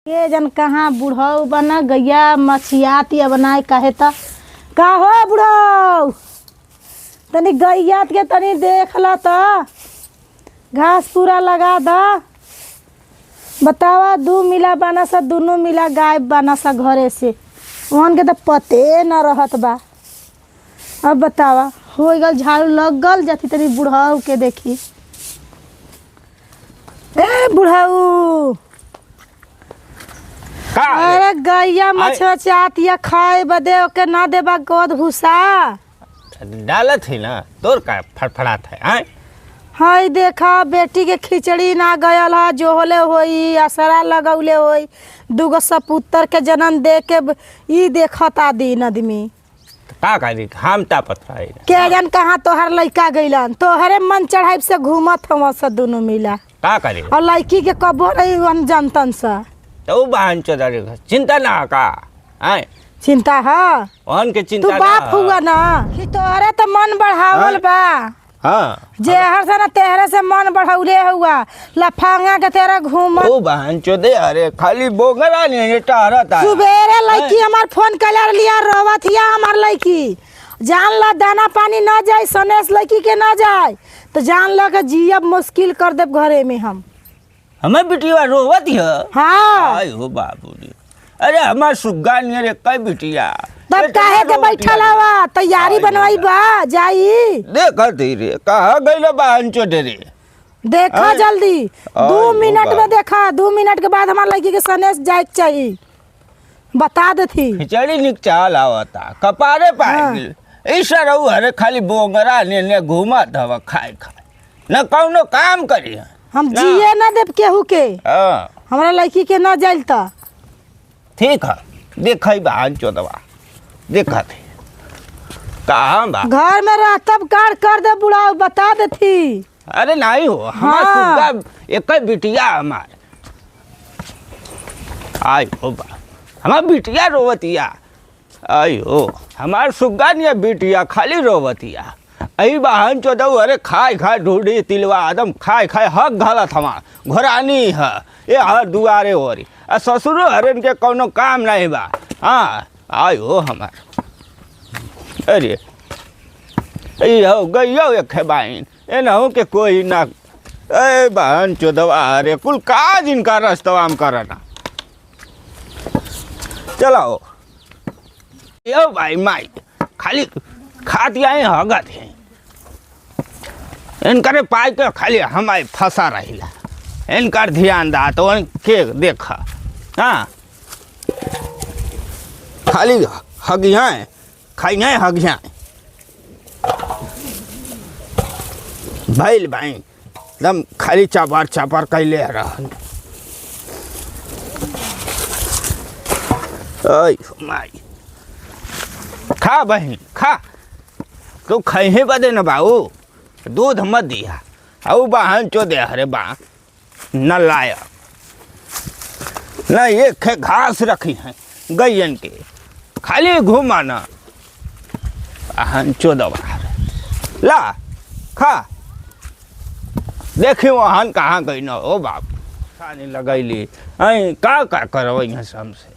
ये जन कहाँ बुढ़ऊ बना गैया मछियातिया बनाए कहे त का हो बुढ़ऊ तनी गैया के तनी देख ला त घास पूरा लगा द बतावा दू मिला बना सा दोनों मिला गायब बना सा घरे से वहन के तो पते न रहत बा। अब बतावा हो गल झाड़ू लग गल जाती तनी बुढ़ऊ के देखी। ए बुढ़ऊ अरे गैया मछियातिया खाए बदे ओके ना देबा गोद भूसा डालत है ना तोर का फड़फड़ात है आए हाय देखा बेटी के खिचड़ी ना गयल हा जोहले होई असरा लगौले होई दूगो सपुत्र के जन्म दे के ई देखता दिन आदमी का करी हम ता पथरा है के जन कहाँ तोहर लइका गइलन तोहरे मन चढ़ाई से घूमत हम स दोनों मिला का करी और लड़की के कबो नहीं जनतन सा तो बहन चोदरी चिंता ना का आए चिंता है वहन के तू चिंता बाप हुआ ना कि तोहरे तो मन बढ़ावल बा हाँ जे हर से ना तेहरे से मन बढ़ौले हुआ लफांगा के तेरा घूम ओ बहन चोदे अरे खाली बोगरा नहीं टहरता सुबेरे लड़की हमार फोन कलर लिया रोवत हिया हमार लड़की जान ला दाना पानी ना जाए सनेस लड़की के ना जाए तो जान ला के जियब मुश्किल कर देब घरे में हम हमें बिटिया रोवत है हाँ आय हो बाबूजी अरे हमार सुग्गा नहीं रे कई बिटिया तब काहे के बैठल हवा तैयारी बनवाई बा जाई देखा रे कहा गइल बहन चोदे रे देखा जल्दी 2 मिनट में देखा 2 मिनट के बाद हमार लड़की के सनेस जाए चाहिए बता देती खिचड़ी निक चाल आवता कपारे पाए ऐसा रहू अरे खाली बोगरा ने घूमत हवा खाए न कौनो काम करी हम जिए ना देव केहू के हमारा लड़की के ना जाइल त ठीक है देख बहन चोदवा देखा थे कहाँ बा घर में रह तब कार कर दे बुढ़ाऊ बता देती अरे नहीं हो हमार हाँ। सुग्गा एक बिटिया हमार आई हो बा हमार बिटिया रोवतिया आई हो हमार सुग्गा नहीं बिटिया खाली रोवतिया अही बहन चोदऊ अरे खाए खाए ढूंढी तिलवा आदम खाए खाए हक घालत हमार घोरानी है ये हर दुआरे हो रही आ ससुरो हरन के कोनो काम नहीं बा हाँ आई हो हमार अरे हो गइयो एक बाइन ए ना हो के कोई ना ए बहन चोदवा अरे कुल काज इनका रास्तवा में करना चलाओ यो भाई माई खाली खाती आए हगत है इनकर पाई के खाली हमारे फंसा रहिला इनकर ध्यान दा तो के देखा हाँ खाली हगिया खाइए हगिया भैल भाई एकदम खाली चापर चापर कैले रहन ओय माई खा बहन खा तो खहे बदे न बाऊ दूध मत दिया औ बहन चोदे अरे बा न लाया न एक है घास रखी है गैयन के खाली घुमाना बहन चोदवा ला खा देखी वहन कहाँ गई न ओ बाप खाने लगैली अं का करो यहाँ हमसे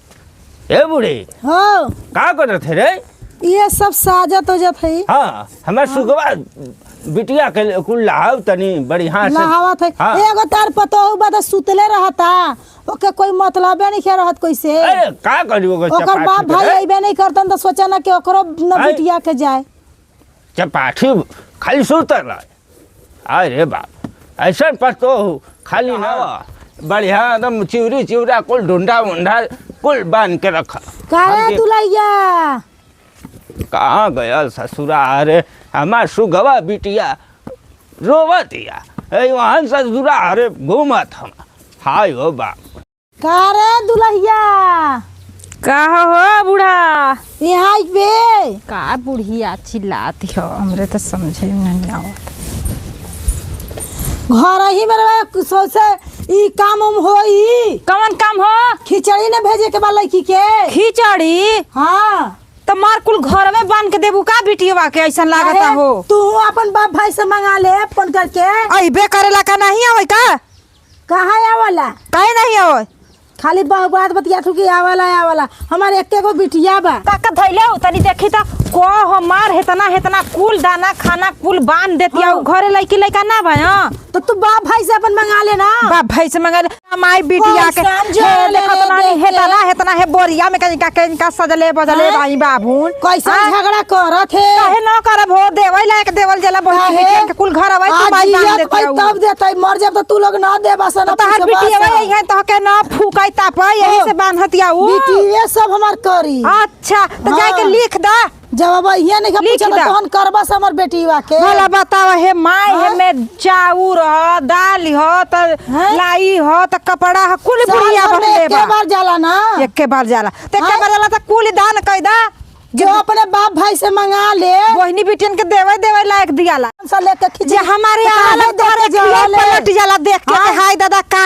ए बूढ़ी हो का कर थे रे ये सब साजत हो जात है हाँ हमारे सुगवा बिटिया के कुल लाहव तनी बढ़िया से नहावत है हाँ। एगो तार पतो बता सुतले रहता ओके कोई मतलब नहीं खे रहत कैसे अरे का करी ओकर बाप भाई अइबे नहीं करतन तो सोचा ना कि ओकरो न बिटिया के जाए चपाठी खाली सुतर रह अरे बाप ऐसा पतो खाली ना बढ़िया एकदम चिवरी चिवरा कुल ढूंढा उंढा कुल बांध के रखा काहे दुलैया कहाँ गया ससुरा अरे हमार सुगवा बिटिया रोवतिया वहाँ ससुरा अरे घूमत हम हाय हो बाप कारे दुलैया का हो बूढ़ा यहाँ पे का बुढ़िया चिल्लाती हो हमरे तो समझे में नहीं आवत घर ही में सोचे ई काम उम होई कौन काम हो खिचड़ी ने भेजे के बा लड़की के खिचड़ी हाँ तो मार कुल घर में बांध के देबू का बिटिया के ऐसा लागता हो तू अपन बाप भाई से मंगा ले फोन करके अइबे करेला का नहीं आवे का कहाँ आवला काहे नहीं आवे खाली बात बतिया थू कि आवाला हमारे एक गो बिटिया बा। ताकत धइले हो तनी देखी त को हमार हेतना कुल दाना खाना कुल बांध देती है घरे लइकी लइका ना भाई। तो तू बाप भाई से अपन मंगा ले ना। बाप भाई से मंगा ले माई बिटिया के देखत ना हेतना है बोरिया में कहीं सजले बजले भाई बाबून कैसा झगड़ा करत है। काहे ना करब हो देवै लायक देवल जला बहन बिटिया के कुल घर आवे तू माई बांध देती है तब देतै मर जब तो तू लोग ना दे बस ना। तहर बिटिया है तो के ना फूकाई ताप यही से बांधतिया उ बिटिया सब हमार करी। अच्छा तो जाके लिख दा जब ये नहीं पूछा तो कौन करबा से हमर बेटीवा के भला बतावा हे माई हे में चाउर ह दाल ह त लाई ह त कपड़ा ह कुल बुढ़िया बदले बा। एक बार जाला ना एक बार जाला त एक बार जाला त कुल दान कई दा जो अपने बाप भाई से मंगा ले बहनी बिटियन के देवे लायक दियाला सा लेके खिजे जे हमारे हालत धरे पलट जाला देख के हाय दादा का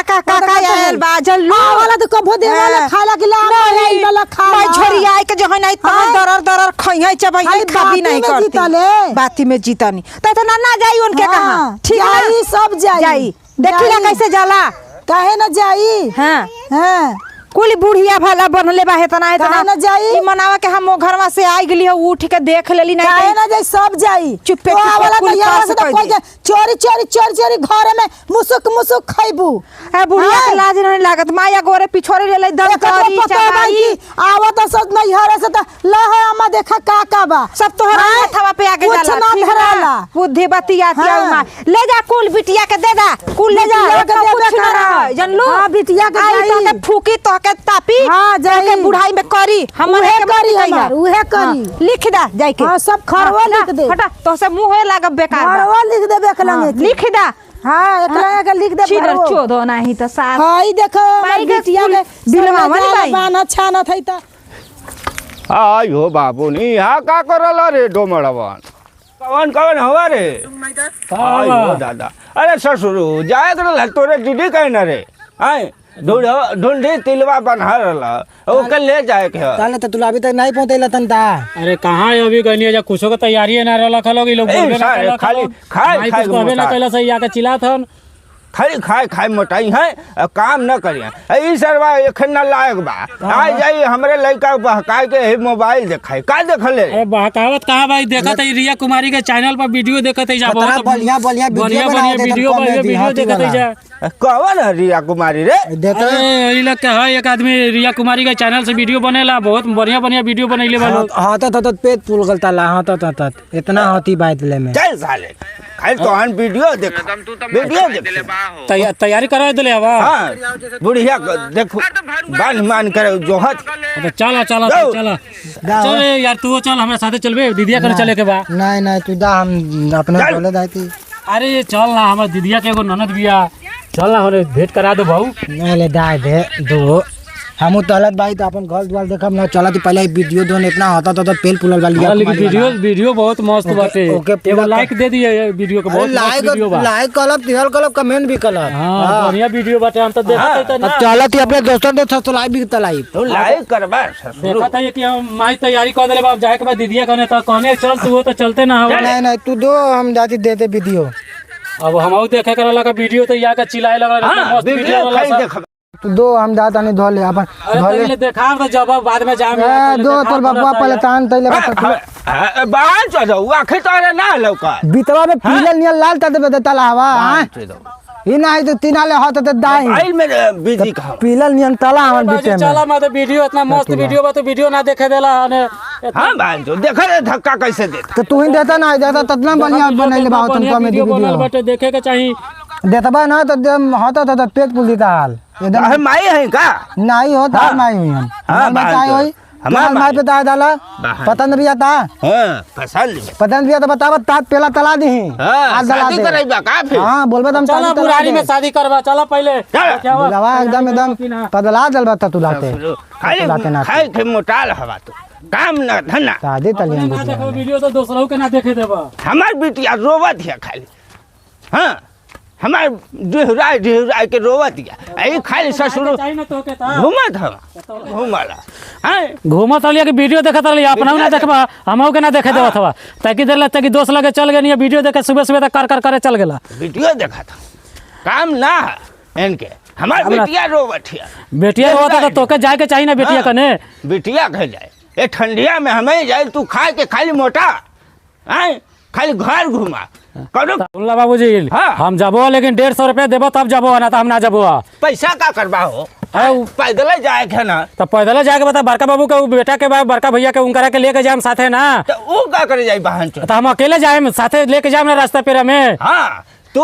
आयल बा जल्लू वाला तो कभो देवाला खाला के ला नहीं वाला खा मैं झोरी आई के जहन आई त दरर खइयै चबई खाबी नहीं करती बाती में जीतनी त तो ना जाई उनके कहां ठीक है जाई सब जाई देखिला कैसे जाला काहे ना जाई। हां कुल बुढ़िया भला बनले बा हेतना ना जाई मनावा के हम घरवा से आई गली हो उठ के देख लेली नहीं काहे ना जाई सब जाई चुप्पे वाला से तो कोई चोरी घर में मुसुक खइबू। ए बुढ़िया के लाज नहीं लागत माया गोरे पिछोरे ले ले दम करी चबाई आवत सब नहीं हरे से त ल है अम्मा देखा का बा सब तोहरा माथवा पे आके जाला कुछ ना धराला बुद्धि बतिया मां ले जा कुल बिटिया के दे दा कुल ले जा कुछ ना रह जानलू। हां बिटिया के आई तो फूकी तो के तापी हां जाके बुढ़ाई में करी हमरे के करी हमार उहे करी लिख दा जाई के हां सब खरवा लिख दे हटा तो से मुंह लागब बेकार खरवा लिख दे बेकलंगे लिख दा। हां एकला के लिख दे चिड़र चोदो नहीं त साथ हां देखो बिटिया के बिलवा वाली बाना छाना थई त आयो बाबू नी यहाँ का करला रे डोमड़वन कवन हवा रे आयो दादा अरे ससुर जाए करल तोरे दीदी कहे न रे आए ढूंढी तिलवा बन्हा रहा ओके ले जाए के काले तो तुला अभी तक नहीं पहुंचेला तनता। अरे कहाँ है अभी गनी जा कुछो के तैयारी है ना रहला खलोग ई लोग बोलबे ना कहला खाली खाए कहबे ना कहला सही आके चिल्लात हन खाली खाए मोटाई है काम न करिए ई सरवा एखन न लायक बा आ जाई हमरे लइका बहकाए के मोबाइल देखाई का देखले। अरे बहकावत कहां भाई देखत है रिया कुमारी के चैनल पर वीडियो देखत है जा बहुत बढ़िया वीडियो देखत है जा कौन है रिया कुमारी रे अरे ई लोग के है एक आदमी रिया कुमारी के चैनल से वीडियो बनेला बहुत बढ़िया वीडियो बनैले बा लोग। हां त पेट फूल गलता ला हां त इतना होती बात ले में चल साले खाली तोहन वीडियो देख तैयारी करा देले हवा। हां बुढ़िया देखो बान मान करे जोहत चला चल यार तू चल हमरा साथे चलबे दीदिया करे चले के बा। नहीं तू दा हम अपने बोले दाती अरे चल ना हमर दीदिया के एगो ननद बिया चल ना होने भेंट करा दो भाऊ। नहीं ले दाए दे दो हम तलत भाई तो अपन घर द्वार देखब ना चला तो पहले वीडियो दोन इतना होता तो पेल पुलल वाली लेकिन वीडियो बहुत मस्त बाटे एगो लाइक दे दिए वीडियो को बहुत मस्त वीडियो बा लाइक कलब दिहल कलब कमेंट भी कलब। हां बढ़िया वीडियो बाटे हम तो देखत है ना चला तू अपने दोस्तों ने तो लाइक भी तलाई तो लाइक करबा देखत है कि हम माई तैयारी कर देले बाप जाए के बाद दीदिया कहने तो कहने चल तू तो चलते ना हो। नहीं तू दो हम जाती देते वीडियो अब हमहू देखे करे लगा वीडियो तो या के चिल्लाए लगा मस्त वीडियो वाला तू दो हम जाता नहीं धोले अपन धोले देखा तो जब बाद में जाम दो तोर बबुआ पहले तान तइले बाहर चल आखे तोरे ना लौका बीतवा में पीले नियल लाल त देबे तला हवा ई नहीं तो तीनाले हाथ त दाई मोबाइल में बिजी का पीलल नियन तला हमर बीच में चला मत वीडियो इतना मस्त वीडियो बा तो वीडियो ना देखे देला ने। हां भाई तो देख रे धक्का कैसे देता तो तू ही देता ना देता ततना बढ़िया बनैले बा तुम में वीडियो बनल बाटे देखे के चाहिए देतबा ना तो हाथ तो पेट पुल देता हाल एकदम माई है का नहीं होता माई हुई हां बताई होई हमार माई पे दादा डाला पतन रिया था। हां पसंद पतन रिया तो बतावा तात पेला तला दी हां शादी करैबा का फिर हां बोलबे तुम चला बुरारी में शादी करवा चला पहले क्या हुआ दवा एकदम पदला दलबा त तुलाते खाली खाई के मोटाल हवा तो काम न धना शादी तलियन ना देखो वीडियो तो दूसरों के ना देखे देबा। हमार बिटिया रोवत है खाली। हां हमार डिहराय के रोवत है आई खाली ससुर घूमत है घूमला हां घूमत लिया के वीडियो देखत रही अपना ना देखबा हमहू के ना देखे देबा थवा ताकि देर ताकि दोस्त लगे चल गए वीडियो देखे सुबह सुबह तक कर करे चल गेला वीडियो देखा था काम ना है इनके हमार बिटिया रोवतिया। बेटिया होता तो तोके जाए के चाहिए ना बेटिया कने। बिटिया कह जाए ये ठंडिया में हमें जाए तू खा के खाली मोटा आए खाली घर घुमा करो। सुनला बाबूजी हाँ। हम जाबो लेकिन 150 रुपया देबो तब जाबो ना तो हम ना जाबो। पैसा का करबा हो हाँ। पैदल जाए के ना तो पैदल जाके बता बड़का बाबू के बेटा के बड़का भैया के उनकरा के लेके जाए साथे ना। तो वो का करे जाए बहन चो। तो हम अकेले जाए साथे लेके जाए ना रास्ता पेरा में। हाँ तू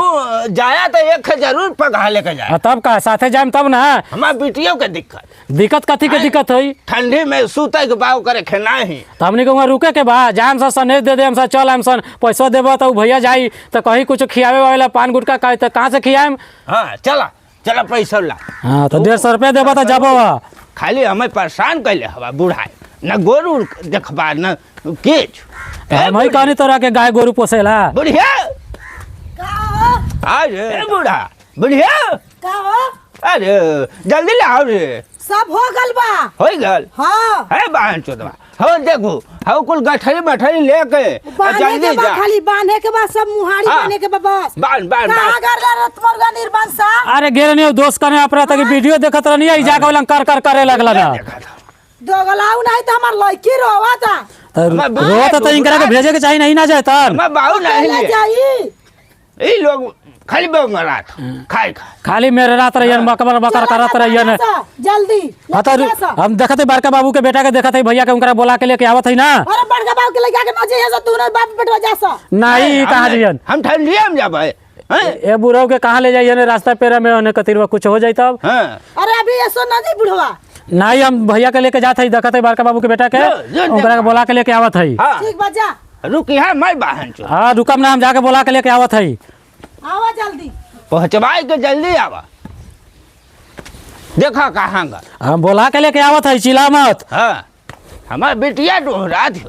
जाया तो एक जरूर पगा लेके जाए तब का साथे जाए तब ना। हमार बिटियों के दिक्कत कथी के दिक्कत है ठंडी में सूते के बाव करे खेना ही तो हमने के वहाँ रुके के बा जाम सा सनेज दे दे हम चल हम सन पैसा देबो तो भैया जाई तो कहीं कुछ खियावे वाला पान गुटका कहे तो कहाँ से खियाएम। हाँ चला चला पैसा ला। हाँ तो 150 रुपया देबो तो जाबो। खाली हमें परेशान कैले हवा बुढ़ाए न गोरू देखबा न केच हम ही कहनी तोरा के गाय गोरू पोसेला। बुढ़िया अरे बूढ़ा बुढ़िया अरे जल्दी लाओ रे सब हो गल बा हो गल। हाँ है बहन चोदवा हो देखो हो कुल गठरी मठरी लेके जल्दी जा खाली बांधे के बाद सब मुहारी हाँ। बने के बा बस बांध बांध कहाँ गरला रत मुर्गा निर्बंध सा। अरे गेल नहीं दोस्त कने अपना तक वीडियो देखत रहनी है जाके वाला कर करे लगला ना। दोगलाऊ नहीं तो हमार लड़की रोवा था रोत तो इनकरा के भेजे के चाहिए नहीं ना जाए तर मैं बाहु नहीं ले ले जाई। ई लोग खाली बेव मरात खाए खा खाली मेरे रात रहियन बकर बकर करत रहियन। जल्दी हाँ तो हम देखते बड़का बाबू के बेटा के देखते भैया के उनकरा बोला के लेके आवत है ना। अरे बड़का बाबू के लगा के न जाइए से तू न बाप बेटवा जा सा। नहीं कहाँ जइयन हम ठंडिया में जाबे ए बुढ़ऊ के कहाँ ले जाइए रास्ता पेरा में ओने कतिरवा कुछ हो जाए तब। हां अरे अभी ऐसो न जी बुढ़वा नहीं हम भैया के लेके जाते देखते बड़का बाबू के बेटा के उनकरा के बोला के लेके आवत है। हां ठीक बा जा रुक यहाँ मैं बहन चो हाँ रुकम ना हम जाके बोला के लेके आवत है। आवा जल्दी पहुंचवाई के जल्दी आवा देखा कहाँ गा हम बोला के लेके आवत है चिल्ला मत। हाँ हमार बिटिया डोहरा थी।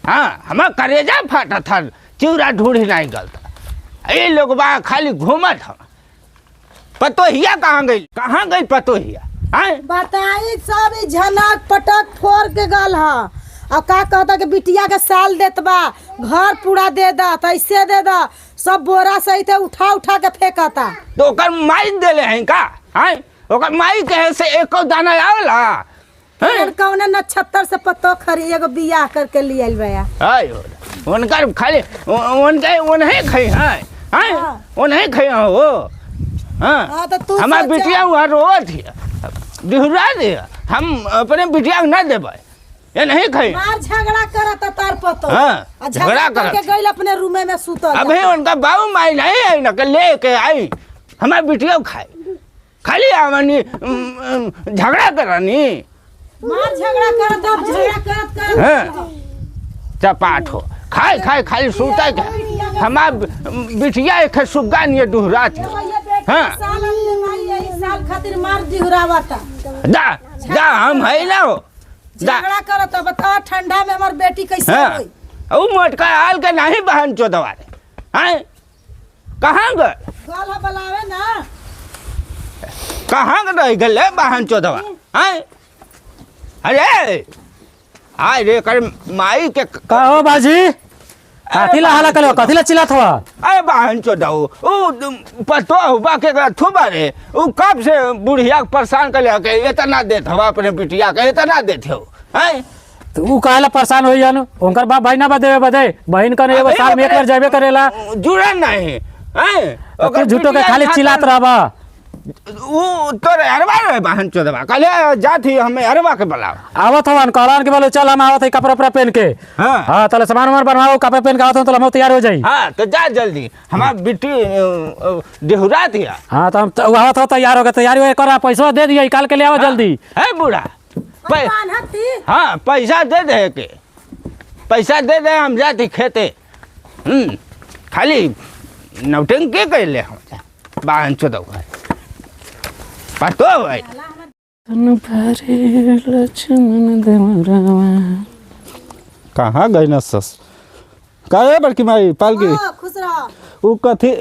हाँ हमार करेजा फाटा था चिवरा ढूंढी नहीं गलता ये लोग बा खाली घूमत हम पतोहिया कहाँ गई पतोहिया बताई सब ई झनक पटक फोड़ के गल हा। अब का कहता कि बिटिया के साल देत बा घर पूरा दे दा तैसे दे दा सब बोरा सहित उठा उठा के फेंकता। तो ओकर माई देले हैं का हैं ओकर माई कहे से एको दाना आवला हैं कौन नक्षत्र से पत्तो खरी एगो बियाह करके ले आइल बया। आयो उनकर खाली उनके उन्हें खई हैं हैं उन्हें खई हो। हाँ, तो तू हमार सोचा। बिटिया वहाँ रोवत है बिहुरा दे हम अपने बिटिया को ना देबै ये नहीं खई। मार झगड़ा करता तार पतो। हाँ, झगड़ा करत। करके गइल अपने रूमे में सुतल। अभी उनका बाबू माई नहीं है ना लेके आई हमारे बिटिया को खाई खाली आवनी झगड़ा करानी मार झगड़ा करता झगड़ा करत चपाट हो खाए खाए खाली सूता के हमार बिटिया एक सुग्गा नहीं डुहरा थी। हाँ साल खातिर मार दिहुरावता जा जा हम है ना हो झगड़ा करत बता ठंडा में हमार बेटी कैसे हाँ होई। वो मोटका हाल के नहीं बहन चोदवा रे हैं कहाँ गए गल बलावे ना कहाँ रह गए बहन चोदवा हैं अरे आय रे कर माई के का हो बाजी कथी ला हाला कलो कथी ला चिल्लात हुआ। अरे बहन चोदऊ वो पतो हुआ के थुबा रे वो कब से बुढ़िया परेशान कर के इतना देत हवा अपने बिटिया के इतना देते हो हैं तो ऊ काहेला परेशान होई जानो उनकर बाप भाई ना बदे बदे बहन कने एगो साल में एक बार जाबे करेला जुड़े नहीं हैं ओकर झूठो के खाली चिल्लात रहबा। वो तो अरवा रे बहन चोदवा कल जाती हमें अरवा के बुलाओ आवत हवन कहलन के बोलो चल हम आवत है कपड़ा उपड़ा पहन के। हाँ। हाँ तले सामान वामान बनवाओ कपड़ा पहन के आवत हूं तो हम तैयार हो जाई। हाँ तो जा जल्दी हमार बिटी देहुरा दिया हाँ तो हम आवत हो तैयार हो गए तैयारी हो करा पैसा दे दिया निकाल के ले आओ जल्दी। है बूढ़ा बान्हती हाँ पैसा दे दे के पैसा दे दे हम जाती खेते खाली नौटंकी कर ले हम बहन चोदवा पतो भाई कहाँ गई न सस का है बड़की माई पाल की हाँ, खुश रह। वो कथी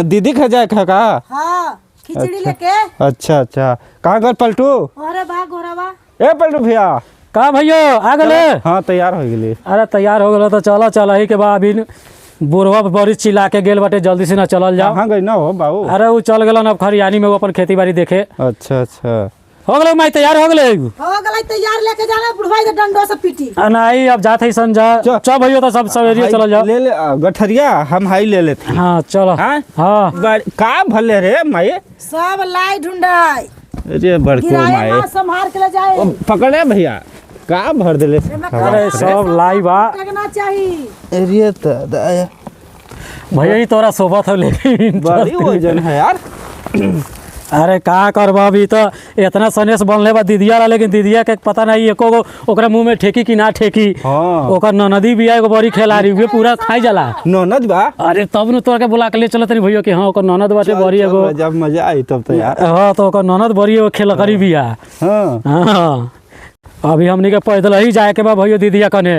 दीदी खा जाए खा का हाँ खिचड़ी लेके अच्छा अच्छा कहाँ गल पलटू अरे बा गोरावा ए पलटू भैया का भैया आ गले। हाँ तैयार हो गई अरे तैयार हो गलो तो चलो चल ही के बाद अभी बुढ़वा बड़ी चिल्ला के गेल बाटे जल्दी से ना चलल जाओ। कहाँ गई ना हो बाबू? अरे वो चल गेलन अब खरियानी में वो अपन खेती बाड़ी देखे। अच्छा अच्छा। हो गेलो माई तैयार हो गेले? हो गलै तैयार, लेके जाना बुढ़वा के डंडो से पीटी। नहीं अब जात है संजा चल भैया तो सब सवेरे चल जाओ। ले ले गठरिया हम हाई ले लेते। हाँ चलो। हाँ हाँ का भले रे माई? सब लाई ढूंढाई अरे बड़को गिराए माई ना संभाल के ले जाए। ओ, पकड़े भैया का भर देले? अरे सब लाई बा लगना चाहिए। अरे दादा भैया ही तोरा सोबत हो लेकिन बड़ी वजन है यार। अरे का करबा अभी तो इतना सनेस बनले बा दीदिया ला, लेकिन दीदिया के पता नहीं एको गो ओकरा मुंह में ठेकी कि ना ठेकी। हाँ। ओकर ननदी भी एगो बड़ी खिलाड़ी वे पूरा खाई जाला। ननद बा? अरे तब न तोरा के बुला के ले चलत रही भैया कि हाँ ओकर ननद बाटे बड़ी एगो। जब मजा आई तब तो यार। हाँ तो ओकर ननद बड़ी एगो खेल करी बिया। हाँ हाँ अभी हमनी के पैदल ही जाए के बा भैया दीदिया कने।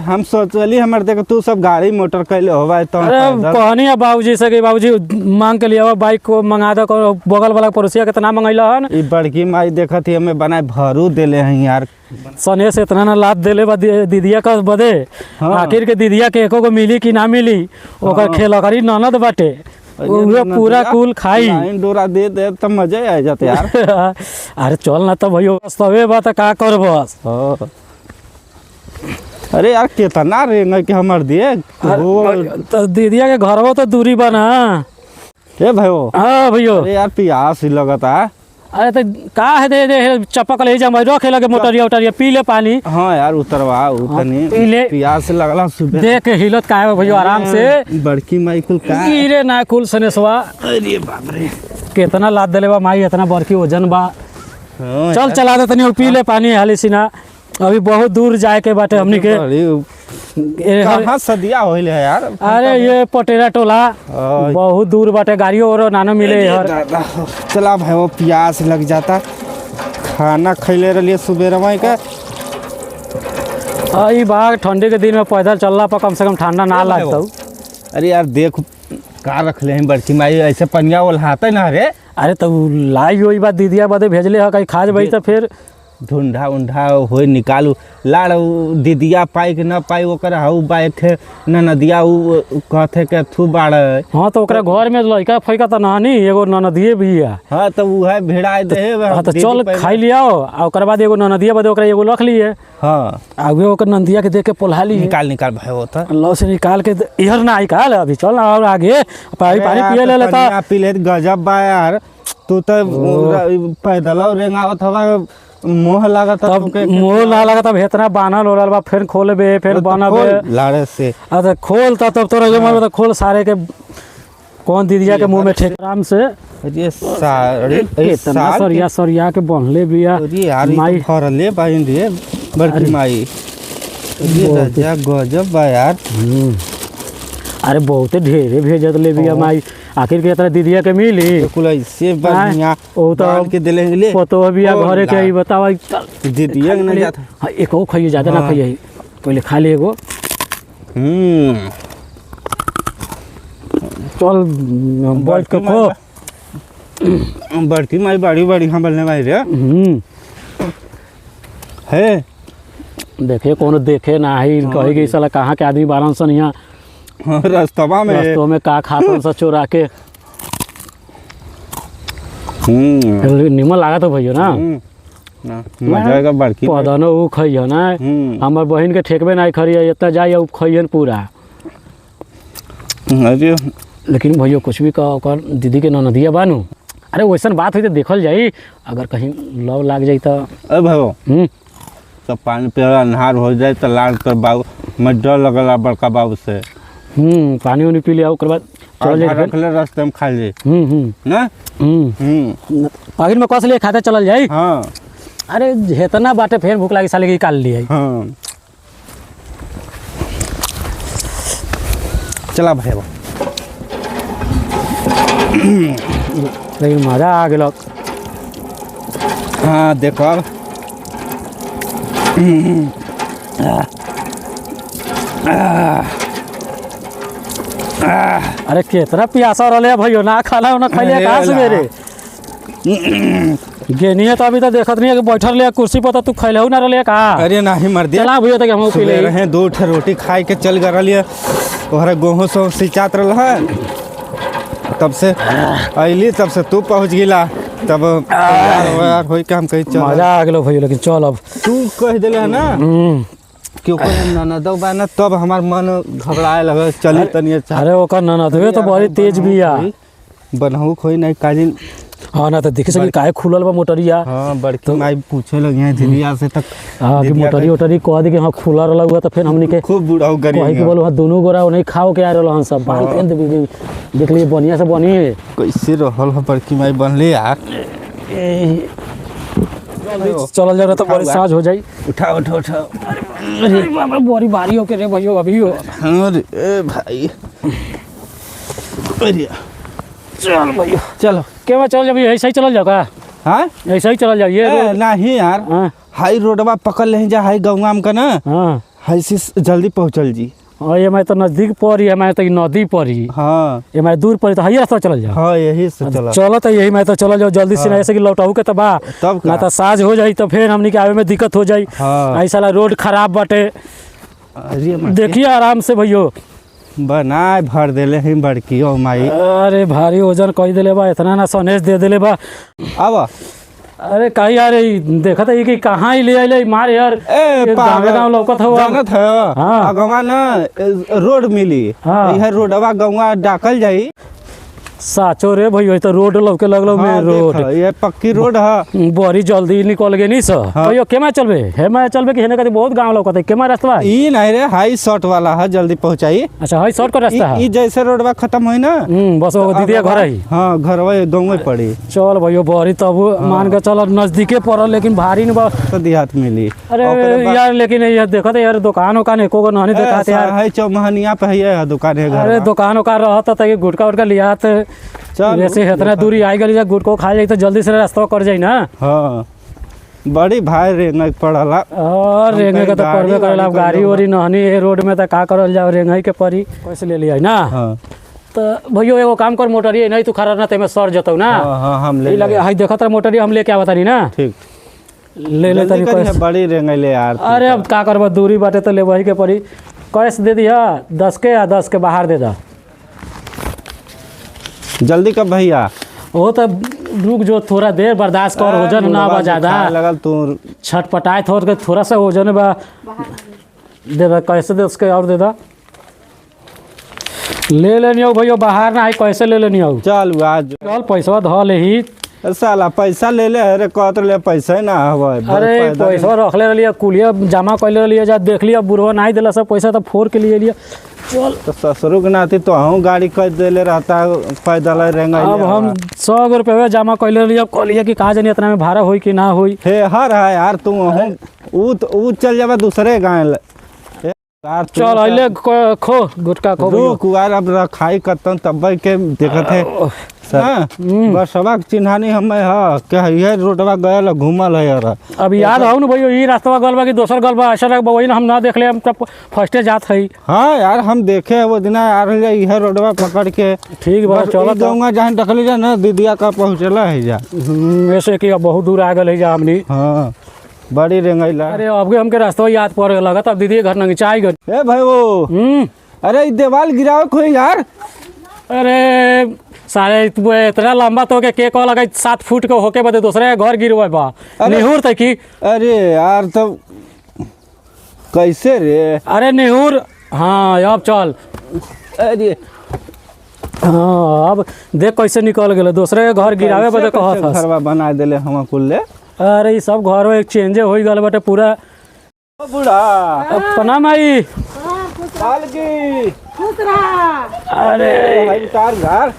हम सोचली हमर देख तू सब गाड़ी मोटर कैले होबा तो अरे कहनी है बाबूजी से कि बाबूजी मांग के लिए बाइक को मंगा दो, बगल वाला पड़ोसिया कितना मंगैला हन। ई बड़की माई देखत ही हमें बनाए भरू देले हैं यार। सने से इतना ना लाद देले बा दीदिया का बदे। हाँ। आखिर के दीदिया के एको को मिली कि ना मिली ओकर खेल करी ननद बाटे उहे पूरा कुल खाई। लाइन डोरा दे दे तो मजा आ जाते यार। अरे चल ना तो भैया तबे बात का कर बस। अरे यार कितना रेंगे कि हमर देख तो दीदिया के घरवा तो दूरी बना। ए भाइयो। हाँ भैया। अरे यार प्यास ही लगता है। अरे तो का है दे चपक ले जा रखे लगे मोटरिया उटरिया पी ले पानी। हाँ यार उतरवा उतनी पी ले। प्यास लगला सुबह देख के हिलत का है भैया आराम से। बड़की माई कुल का गिरे ना कुल सनेसवा। अरे बाप रे कितना लाद देले बा माई, इतना बड़की वजन बा। हाँ चल चला दे तनी पी ले पानी हाली सीना। अभी बहुत दूर जाए के बाटे हमनी के। कहाँ सदिया होइल है यार? अरे ये पटेरा टोला बहुत दूर बाटे, गाड़ियों और नानो मिले यार। चला भाई वो प्यास लग जाता। खाना खैले रहिए सुबह में का। ई बाग ठंडी के दिन में पैदल चलना पर कम से कम ठंडा ना लगता। अरे यार देख का रख ले हैं बड़की माई ऐसे पनिया ओल्हाते ना रे। अरे तो लाई वही बात दीदिया बदे भेजले है कहीं खाज भाई तो फिर ढूंढा उंढा हो निकालू लाड़ दीदिया पाई के न पाई ओकर हाउ बाइक थे न नदिया उ कहथे के थू बाड़। हाँ तो ओकरा घर में लड़का फैका तो नानी एगो ननदिए भी है। हाँ तो उ है भिड़ाए दे। हाँ तो चल खाई लिया आ ओकर बाद एगो ननदिया बदे ओकरा एगो रख लिए। हाँ आगे ओकर नंदिया के देख के पोल्हा ली। निकाल निकाल भाई वो तो लो से निकाल के इहर ना निकाल अभी चल ना और आगे पानी पानी पिए ले लेता। पी ले गजब बा यार। तू तो पैदल रेंगावत हवा मोह लागत तब मोह ना लगा तब इतना बानल हो रहा बा फिर खोलबे फिर बनाबे लाड़े से। अरे खोल तब तोरा जो मन खोल सारे के कौन दीदिया के मुंह में ठेक आराम से। अरे सारे इतना सरिया सरिया के बनले बिया। अरे यार माई फरले बाइन रे बड़की माई। ये राजा गजब बा यार। अरे बहुते ढेरे भेजत ले बिया माई। आखिर के इतना दीदिया के मिली कुल ऐसे बढ़िया ओ तो डाल के देले ले पतो बिया घरे के ई बतावा। दीदिया के न जात। हां एको खाइए ज्यादा ना खाइए पहले खा ले एगो। चल बैठ के खो। बड़की माई बड़ी बड़ी हम बोलने भाई रे है। देखे कोनो देखे ना ही कहे कि साला कहाँ के आदमी बारन सन यहाँ रास्तवा में रस्तों में का खातन सा चोरा के। निमन लागा तो भैया ना मजा आएगा बड़की पौधनो उ खइयो ना। हमर बहन के ठेकबे नहीं खरिया इतना जाइए उ खइयन पूरा। अरे लेकिन भैया कुछ भी कह ओकर दीदी के ननदिया बानू। अरे वैसन बात हुई तो देखल जाई, अगर कहीं लव लाग जाई तो। अरे भाई तो पानी पे अन्हार हो जाए तो लाड़ कर बाबू मैं डर लगला बड़का बाबू से। पानी उनी पी लिया ओकर बाद चल जाई रख ले रास्ते में खा ले ना। पाकिट में कस लिए खाते चलल जाई। हाँ अरे हेतना बाटे फिर भूख लागी साले के निकाल लिए। हाँ चला भाई लेकिन मजा आ गया। हाँ देखो अब अरे कितना प्यासा रहे भैया ना खाना ना खैलिया कहाँ से मेरे गेनिए तो अभी तो देखत नहीं है कि बैठल ले कुर्सी पर तो तू खैलहु ना रहे कहा। अरे नहीं मर दिया चला भैया तक हम पी ले रहे 2 रोटी खाए के चल गए ओहरा गेहूँ से सिंचात रहल तब से अली तब से तू पहुँच गिला तब हो के हम कही चल मजा आ गेलो भैया लेकिन चल अब तू कह दिले है ना कि ओकर ननदो बा ना तब हमार मन घबराए लगे चली तनी अरे ओकर ननदवे तो बड़ी तेज बिया बनहु खोई नहीं काजिन हाँ ना तो देखे सके काहे खुलल बा मोटरिया हाँ बड़की माई पूछे लगे हैं दीदिया से तक हाँ कि मोटरी ओटरी कह दी कि हाँ खुला रहला हुआ तो फिर हमनी के खूब बुढ़ाऊ गरीब कहे कि बोलो हाँ दोनों गोरा नहीं खाओ के आ रहल हन सब बाल पेन देख लिए बढ़िया से बनी है कैसे रहल हो बड़की माई बनले यार चल जा तो बड़ी साँझ हो जाई उठा उठा उठा अरे बाबा बड़ी भारी हो के रे भैया अभी हो अरे भाई अरे चल भैया चलो के चल जाबी ऐसे ही चल जाओ का हाँ ऐसे ही चल जाओ ये नहीं यार हाँ हाई रोडवा पकड़ ले जा हाई गौवा में का ना हाँ हाई से जल्दी पहुँचल जी और ये मैं तो नजदीक पड़ी है मैं तो नदी पड़ी हाँ ये मैं दूर पड़ी तो हई रास्ता चल जाओ हाँ यही से चला चलो तो यही मैं तो चल जाओ जल्दी से ऐसे कि लौटाऊ के तबा तब ना तो साझ हो जाई तो फिर हमनी के आवे में दिक्कत हो जाई हाँ ऐसा रोड खराब बाटे अरे देखिए आराम से भैयो बनाए भर देले ही बड़की ओ माई अरे भारी वजन कह दिले बा इतना ना सनेश दे दिले बा अब अरे कही यार देखत है कि कहाँ ही ले आइले मार यार ए पागल गाँव लौकत हो जानत है हाँ। गवा ना रोड मिली हाँ। यह रोडवा गवा डाकल जाई साचो रे भैया तो रोड लौके लगलो हाँ, मेन रोड देख, ये पक्की रोड है बड़ी जल्दी निकल गए नी सर भैया केमा चलबे हेमा चलबे कि हेने कति बहुत गाँव लौकत है केमा रास्ता ई नहीं रे हाई शॉर्ट वाला है जल्दी पहुंचाई अच्छा हई शॉर्ट का रास्ता है ई जैसे रोडवा खत्म हुई ना बस वो दीदी घर ही हाँ घरवा गाँव में पड़ी चल भैया बड़ी तब मान के चल नजदीके पड़ल लेकिन भारी न बा तो देहात मिली अरे यार लेकिन ये देखत है यार दुकान उकान एको को नहीं देखत यार है चौमहनिया पे है दुकान है अरे दुकान उकान रहत त गुटका उटका लियात चल वैसे इतना दूरी आई गली गुटको खा जाई तो जल्दी से रास्ता कर जाई ना हाँ बड़ी भाई रेंगे पड़ला और रेंगे के तो पड़बे करेला अब गाड़ी ओरी नहनी है रोड में तो का करल जाओ रेंगे के पड़ी कैसे ले लिया ना हाँ तो भैया एगो काम कर मोटरी नहीं तू खड़ा ना ते में सर जतौ ना हाँ हम ले लगे हाई देखत रह मोटरी हम लेके आवत नहीं ना ठीक ले ले तनी कैसे बड़ी रेंगे ले यार अरे अब का करबा दूरी बाटे तो ले वही के पड़ी कैसे दे दिया 10 के या 10 के बाहर दे दा जल्दी कब भैया वो तो रुक जो थोड़ा देर बर्दाश्त कर वजन ना बा ज्यादा लगल तू छटपटाए थोड़ा सा वजन बा दे दा कैसे दे उसके और दे दा ले लेनी हो भैया बाहर ना आई कैसे ले लेनी हो चल आज चल पैसा ध ले ही साला पैसा ले ले अरे कहत ले पैसा ही ना हवे अरे पैसा रख ले रही कुलिया जमा कैले रही जा देख लिया बुढ़वा नहीं दिला सब पैसा तो फोर के लिए लिया चल तो ससुरु के नाती तो हम गाड़ी कर देले रहता पैदल रेंगा अब हम 100 रुपये जमा कैले रही कहलिए कि कहा जानी इतना में भाड़ा होई कि ना होई हे हर है यार तू ऊ चल जाबा दूसरे गाँव यार चल अइले खो गुटका खो रुक यार अब रखाई करतन तब के देखत है बस सबक चिन्हानी हमें है क्या ये रोडवा गयल घूमल है यार अब याद हो ना भैया ये रास्ता गलबा कि दोसर गलबा ऐसा वही ना हम ना देख ले हम तब फर्स्टे जात है हाँ यार हम देखे वो दिन आ रहे यह रोडवा पकड़ के ठीक बा चलो जाऊंगा जहाँ देखली जा ना दीदिया का पहुँचला है जा वैसे कि अब बहुत दूर आ गए जा हमनी हाँ बड़ी रेंगैला अरे अब हमके रास्ता याद पड़ लगा तब दीदी घर नंगिचाई गई ए भाई वो अरे दीवार गिरावे खोई यार अरे सारे इतना लंबा तो के कह लगा 7 फुट के होके बदे दूसरे घर गिरवे बा निहुर तक की अरे यार तब कैसे रे अरे निहुर हाँ अब चल अरे हाँ अब देख कैसे निकल गए दूसरे घर गिरावे बदे कहत घरवा बना देले हम कुल्ले अरे ये सब घर एक चेंजे हो गल बटे पूरा बूढ़ा प्रणाम आई अरे तार घर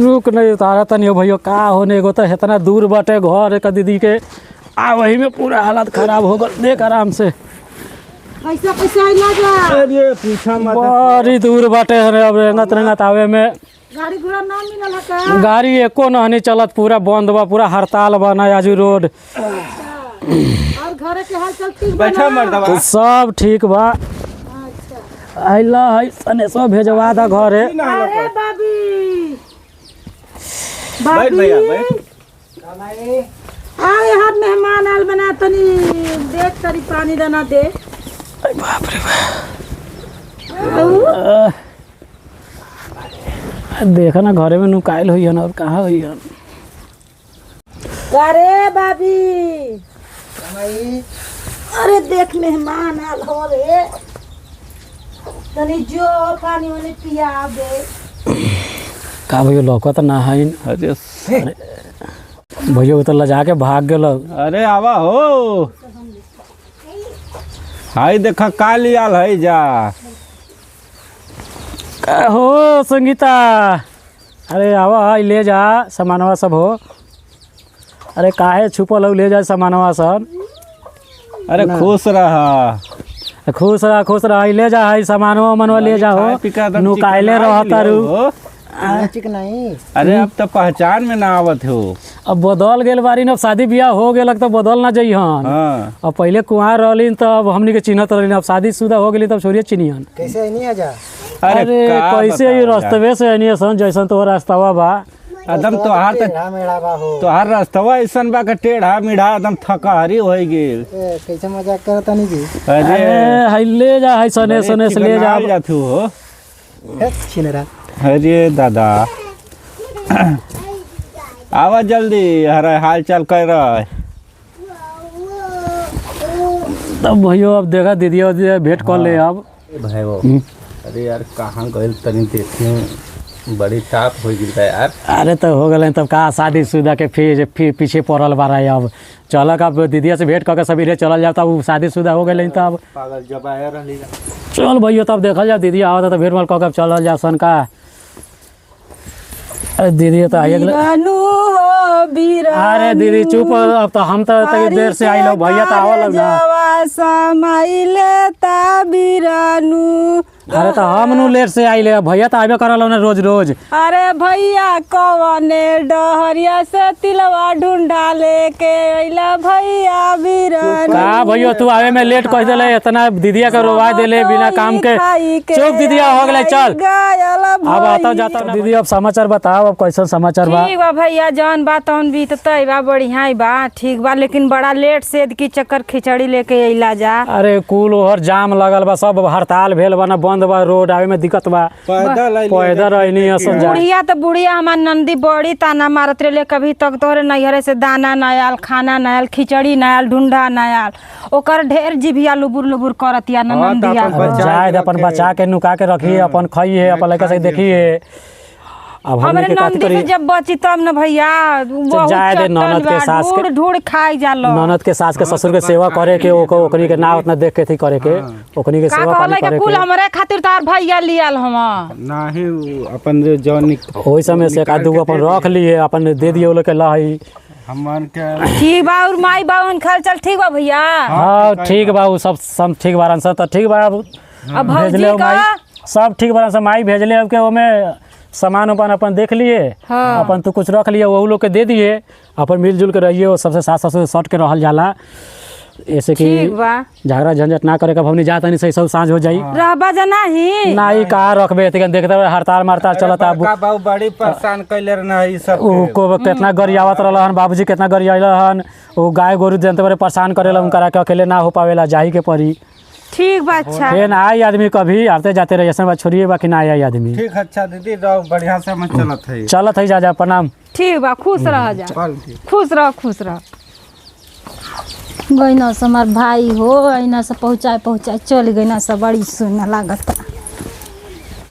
रुक नहीं उतारा तनी भैया का होने एगो तो इतना दूर बाटे घर एक दीदी के आ वही में पूरा हालत खराब हो गल देख आराम से पैसा पैसा लगा अरे पूछा मत बड़ी दूर बाटे अब रेंगत रेंगत आवे में गाड़ी घोड़ा ना मिलल है का गाड़ी एको नहीं चलत पूरा बंद बा पूरा हड़ताल बा नयाजू रोड और घर के हाल चल ठीक बैठा मर्दवा सब ठीक बा आइला है सनेसो भेजवा दा घर है अरे बाबी बैठ भैया बैठ आए हर मेहमान आल बना तनी देख तरी पानी दाना दे बाप रे देखा ना घरे में नुकाइल हुई अब कहाँ हुई अरे भाभी अरे देख मेहमान आल हो रे तनी जो पानी वानी पिया दे का भैया लौका तो ना है अरे भैया वो तो लजा के भाग गेल अरे आवा हो हाय देखा का लियाल है जा का हो संगीता अरे आवा हाय ले जा सामानवा सब हो अरे काहे छुपल हो ले जा सामानवा सब अरे खुश रहा खुश रहा ले जा हाय सामानवा मनवा ले जा हो नुकाइले रह तारू नहीं अरे अब तो पहचान में ना आवत हो अब बदल गेल बारी न शादी ब्याह हो गेल तो बदल ना जइहन हाँ अब पहले कुआर रहलिन तब हमनी के चिन्हत रहलिन अब शादीशुदा हो गेली तब छोड़िए चिन्हियन कैसे नहीं आजा अरे का कैसे ये बताया रास्तवे से नहीं सन जैसन तो रास्तावा बा एकदम तोहार तो मेरा बा हो तोहार रास्तवा ऐसन बा के टेढ़ा मीढ़ा एकदम थकाहरी हो गेल कैसे मजाक करता नहीं जी अरे हाय ले जा हाय सने सने से ले जा जातू हो छिनरा अरे दादा आवा जल्दी हरा हाल चाल कर रहा तब भैया अब देखा दीदी भेंट कर ले अब भाई वो अरे यार कहाँ गए तनी देखी बड़ी टाप हो गई यार अरे तो हो गए तब का शादीशुदा के फिर पीछे पड़ल बा रहा अब चलक अब दीदिया से भेंट करके सवेरे चलल जाता अब शादीशुदा हो गए तब पागल जब आया रही चल भैया तब देखल जा दीदी आवत तो भेंट माल कब चलल जा सन का अरे दीदी तो आइए अरे दीदी चुप अब तो हम तो देर से आई लोग भैया तो आवल अरे तो हम नु लेट से आइले भैया तो आबे करल ना रोज रोज अरे भैया कवने डहरिया से तिलवा ढूंढा लेके अइला भैया बीरन का भैया तू आवे में लेट कह देले इतना दीदिया के रोवा देले बिना काम के चुप दीदिया हो गेले चल अब आता जाता दीदी अब समाचार बताओ अब कैसा समाचार बा ठीक बा भैया जौन बात तौन बीततई बा बढ़िया ही बा ठीक बा लेकिन बड़ा लेट से की चक्कर खिचड़ी लेके अइला जा अरे कुल ओहर जाम लगल बा सब हड़ताल भेल बा ना बंद बा रोड आवे में दिक्कत बा पैदल रहनी असन जा बुढ़िया तो बुढ़िया हमार नंदी बड़ी ताना मारत रहे कभी तक तोहरे नैहरे से दाना नयाल खाना नयाल खिचड़ी नयाल ढूंढा नयाल ओकर ढेर जिभिया लुबुर लुबुर करतिया नंदिया जायद अपन बचा के नुका के रखिए अपन खाइए अपन लड़का से देखिए अब हमने हमरे के नंदी से जब बची तब न भैया जायद ननद के सास के ढूंढ खाई जालो ननद के सास के ससुर के सेवा करे के ओकरी के ना उतना देख के थी करे के ओकरी के का सेवा पानी कहले करे के कुल के हमरे खातिर तार भैया लियाल हम नाही अपन जौन ओई समय से का दू अपन रख लिए अपन दे दिए लोग के लही हमन के ठीक बा और माई बावन खाल चल ठीक बा भैया हां ठीक बा उ सब ठीक बारन सब त ठीक बा अब भेज ले माई सब ठीक बारन सब माई भेज ले अब के ओमे सामान अपन देख लिए हाँ। अपन तू कुछ रख लिए वो लोग के दे दिए अपन मिलजुल के रहिए सबसे सास ससुर सट के रहल जाला ऐसे कि ठीक बा झगड़ा झंझट ना करे कब हमनी जात नहीं सही सब सांझ हो जाई रहबा जना ही नाई का रखबे त देखते हड़ताल मारताल चलता का बाबू बड़ी परेशान कैले रहना ई सब उ को कितना गरियावत रहलन बाबूजी कितना गरियाइलन वो गाय गोरु जनते बड़े परेशान करेला उनकरा के अकेले ना हो पावेला जाही के परी ठीक बा अच्छा फेन आई आदमी कभी आते जाते रहे ऐसा बात छोड़िए बाकी ना आई आदमी ठीक अच्छा दीदी रहो बढ़िया से मत चलत है चलत है जा प्रणाम ठीक बा खुश रह जा चल खुश रह गईना से हमार भाई हो ऐना से पहुँचाए चल गईना से बड़ी सुन लागत